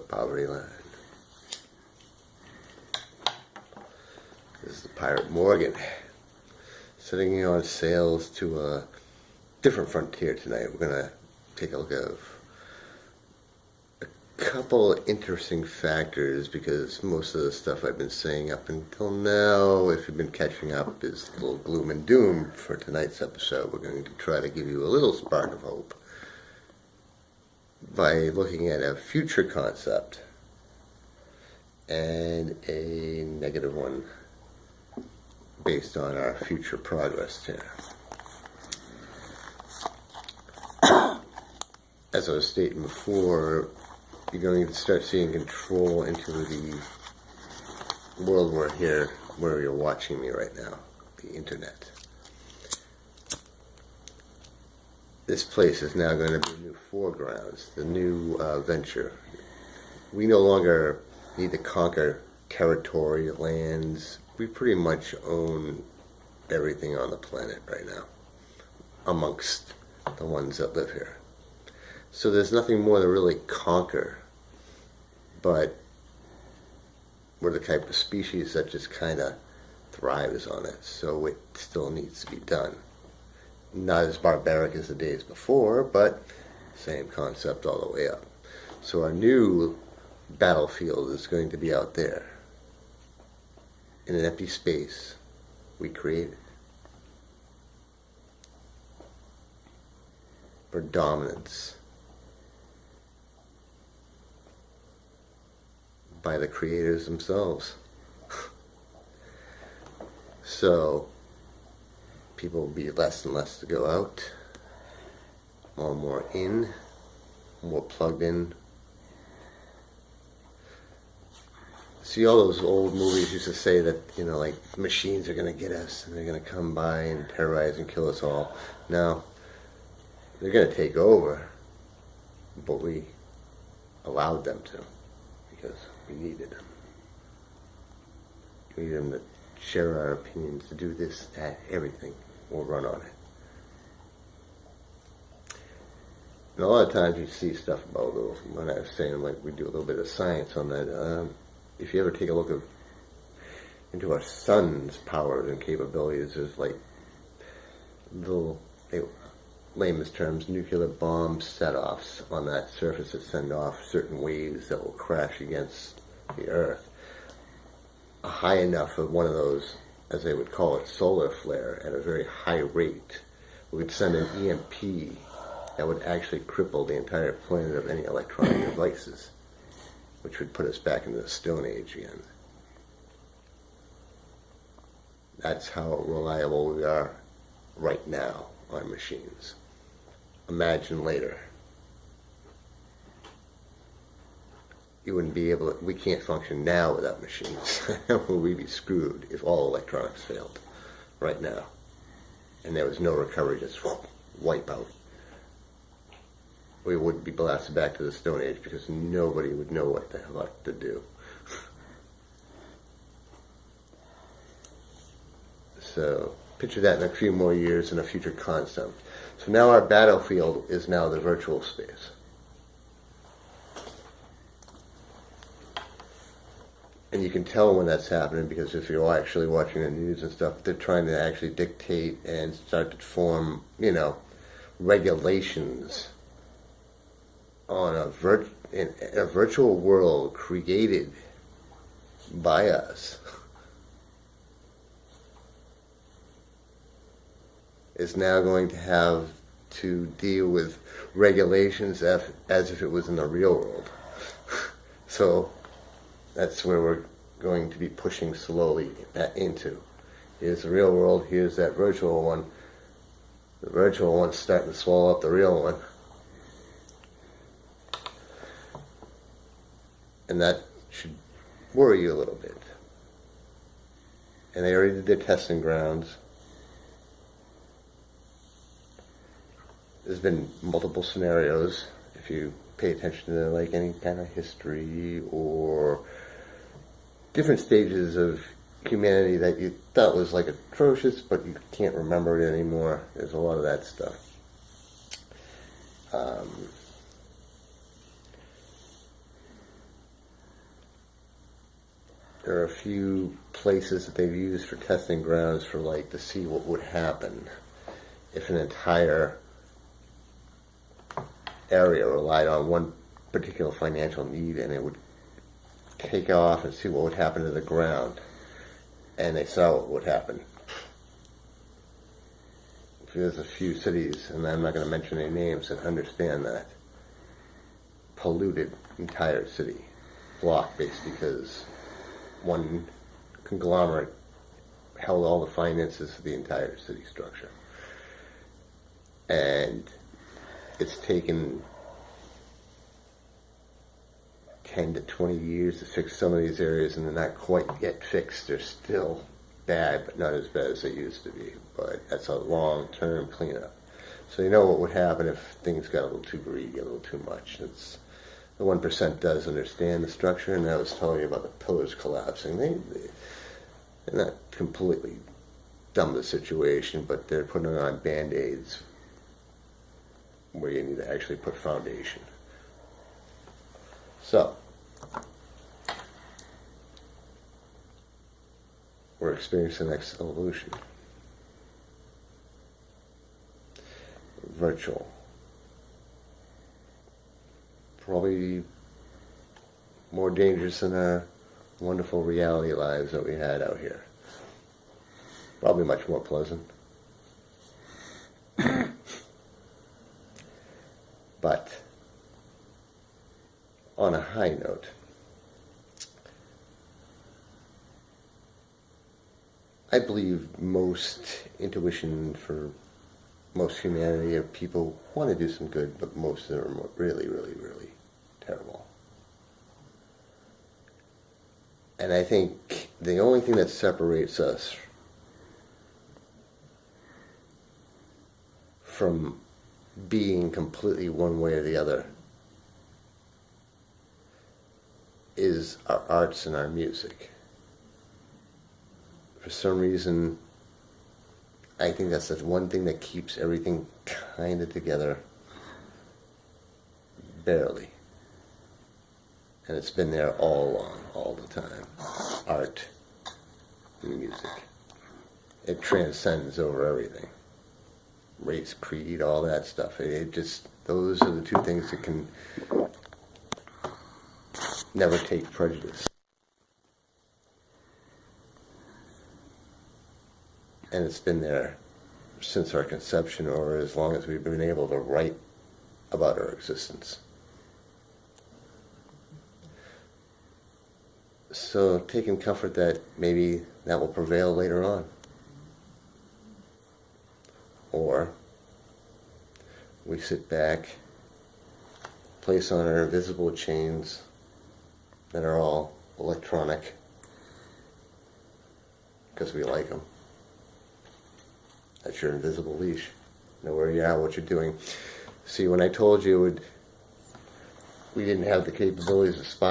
poverty line. This is the Pirate Morgan, setting on sails to a different frontier tonight. We're going to take a look at a couple of interesting factors, because most of the stuff I've been saying up until now, if you've been catching up, is a little gloom and doom. For tonight's episode, we're going to try to give you a little spark of hope by looking at a future concept and a negative one based on our future progress here. As I was stating before, you're going to start seeing control into the world we're here, where you're watching me right now, the internet. This place is now going to be new foregrounds, the new venture. We no longer need to conquer territory, lands. We pretty much own everything on the planet right now, amongst the ones that live here. So there's nothing more to really conquer, but we're the type of species that just kind of thrives on it, so it still needs to be done. Not as barbaric as the days before, but same concept all the way up. So our new battlefield is going to be out there, in an empty space we created for dominance by the creators themselves. So people will be less and less to go out, more and more in, more plugged in. See, all those old movies used to say that, like, machines are going to get us and they're going to come by and terrorize and kill us all. Now, they're going to take over, but we allowed them to, because we needed them. We needed them to share our opinions, to do this, that, everything. We'll run on it. And a lot of times you see stuff about those, when I was saying, like, we do a little bit of science on that. If you ever take a look into our sun's powers and capabilities, there's like little, layman's terms, nuclear bomb set-offs on that surface that send off certain waves that will crash against the Earth. High enough of one of those, as they would call it, solar flare, at a very high rate, would send an EMP that would actually cripple the entire planet of any electronic devices, which would put us back into the Stone Age again. That's how reliable we are right now on machines. Imagine later. You wouldn't be able to, we can't function now without machines. We'd be screwed if all electronics failed right now. And there was no recovery, just wipe out. We would be blasted back to the Stone Age because nobody would know what the hell to do. So picture that in a few more years in a future concept. So now our battlefield is now the virtual space. And you can tell when that's happening, because if you're actually watching the news and stuff, they're trying to actually dictate and start to form, regulations on in a virtual world created by us. Is now going to have to deal with regulations as if it was in the real world. So that's where we're going to be pushing slowly back into. Here's the real world, here's that virtual one. The virtual one's starting to swallow up the real one. And that should worry you a little bit. And they already did their testing grounds. There's been multiple scenarios. If you pay attention to like any kind of history or different stages of humanity that you thought was like atrocious, but you can't remember it anymore. There's a lot of that stuff. there are a few places that they've used for testing grounds for like to see what would happen if an entire area relied on one particular financial need, and it would take off and see what would happen to the ground. And they saw what would happen. There's a few cities, and I'm not going to mention any names, that understand that. Polluted entire city block based because one conglomerate held all the finances for the entire city structure. And it's taken 10 to 20 years to fix some of these areas, and they're not quite yet fixed. They're still bad, but not as bad as they used to be. But that's a long-term cleanup. So you know what would happen if things got a little too greedy, a little too much. It's the 1% does understand the structure, and I was telling you about the pillars collapsing. They're not completely dumb the situation, but they're putting on Band-Aids where you need to actually put foundation. So, we're experiencing the next evolution. Virtual. Probably more dangerous than our wonderful reality lives that we had out here. Probably much more pleasant. But on a high note, I believe most intuition for most humanity of people want to do some good, but most of them are really, really, really terrible. And I think the only thing that separates us from being completely one way or the other is our arts and our music. For some reason, I think that's the one thing that keeps everything kind of together, barely. And it's been there all along, all the time. Art and music. It transcends over everything. Race, creed, all that stuff. It just, those are the two things that can never take prejudice. And it's been there since our conception, or as long as we've been able to write about our existence. So taking comfort that maybe that will prevail later on. Or we sit back, place on our invisible chains that are all electronic because we like them. That's your invisible leash. Know where you are, what you're doing. See, when I told you we didn't have the capabilities of spot